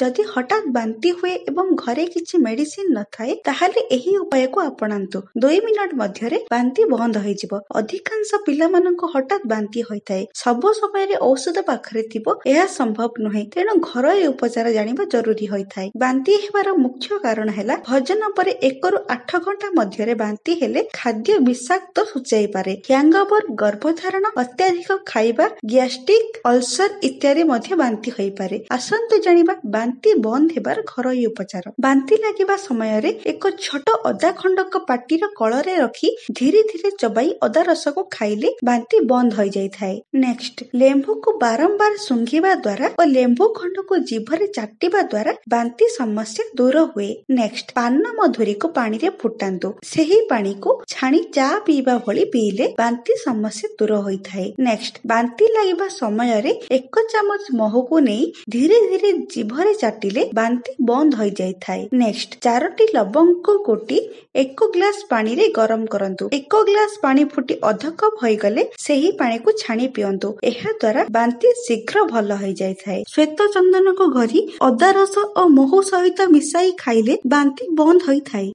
ଯଦି ହଠାତ୍ ବାନ୍ତି ହୁଏ ଏବଂ ଘରେ କିଛି ମେଡିସିନ ନଥାଏ ତାହେଲେ ଏହି ଉପାୟକୁ ଆପଣାନ୍ତୁ। 2 ମିନିଟ୍ ମଧ୍ୟରେ ବାନ୍ତି ବନ୍ଦ ହୋଇଯିବ। ଅଧିକାଂଶ ପିଲାମାନଙ୍କୁ ହଠାତ୍ ବାନ୍ତି ହୋଇଥାଏ। ସବୁ ସମୟରେ ଔଷଧ ପାଖରେ ଥିବ ଏହା ସମ୍ଭବ ନୁହେଁ, ତେଣୁ ଘରୋଇ ଉପଚାର ଜାଣିବା ଜରୁରୀ ହୋଇଥାଏ। ବାନ୍ତି ହେବାର ମୁଖ୍ୟ କାରଣ ହେଲା ଭୋଜନ ପରେ 1 ରୁ 8 ଘଣ୍ଟା ମଧ୍ୟରେ ବାନ୍ତି ହେଲେ ଖାଦ୍ୟ ବିଷାକ୍ତ ସୂଚାଇପାରେ। ହ୍ୟାଙ୍ଗଓଭର, ଗର୍ଭଧାରଣ, ଅତ୍ୟଧିକ ଖାଇବା, ଗ୍ୟାଷ୍ଟ୍ରିକ୍ ଅଲସର ଇତ୍ୟାଦି ମଧ୍ୟ ବାନ୍ତି ହୋଇପାରେ। ଆସନ୍ତୁ ଜାଣିବା ବାନ୍ତି ବନ୍ଦ ହେବାର ଘରୋଇ ଉପଚାର। ବାନ୍ତି ଲାଗିବା ସମୟରେ ଏକ ଛୋଟ ଅଦା ଖଣ୍ଡକ ପାଟିର କଳରେ ରଖି ଧୀରେ ଧୀରେ ଚୋବାଇ ଅଦା ରସକୁ ଖାଇଲେ ବାନ୍ତି ବନ୍ଦ ହୋଇଯାଇଥାଏ। ନେକ୍ସଟ, ଲେମ୍ବୁକୁ ବାରମ୍ବାର ଶୁଙ୍ଘିବା ଦ୍ୱାରା ଓ ଲେମ୍ବୁ ଖଣ୍ଡକୁ ଜିଭରେ ଚାଟିବା ଦ୍ୱାରା ବାନ୍ତି ସମସ୍ୟା ଦୂର ହୁଏ। ନେକ୍ସଟ, ପାନ ମଧୁରୀକୁ ପାଣିରେ ଫୁଟାନ୍ତୁ। ସେହି ପାଣିକୁ ଛାଣି ଚା ପିଇବା ଭଳି ପିଇଲେ ବାନ୍ତି ସମସ୍ୟା ଦୂର ହୋଇଥାଏ। ନେକ୍ସଟ, ବାନ୍ତି ଲାଗିବା ସମୟରେ 1 ଚାମଚ ମହୁକୁ ନେଇ ଧୀରେ ଧୀରେ ଜିଭରେ ଚାଟିଲେ ବାନ୍ତି ବନ୍ଦ ହୋଇଯାଇଥାଏ। ନେକ୍ସଟ, 4ଟି ଲବଙ୍ଗକୁ କୁଟି 1 ଗ୍ଲାସ ପାଣିରେ ଗରମ କରନ୍ତୁ। 1 ଗ୍ଲାସ ପାଣି ଫୁଟି ଅଧ କପ୍ ହୋଇଗଲେ ସେହି ପାଣିକୁ ଛାଣି ପିଅନ୍ତୁ। ଏହା ଦ୍ୱାରା ବାନ୍ତି ଶୀଘ୍ର ଭଲ ହୋଇଯାଇଥାଏ। ଶ୍ୱେତ ଚନ୍ଦନକୁ ଘୋରି ଅଦା ରସ ଓ ମହୁ ସହିତ ମିଶାଇ ଖାଇଲେ ବାନ୍ତି ବନ୍ଦ ହୋଇଥାଏ।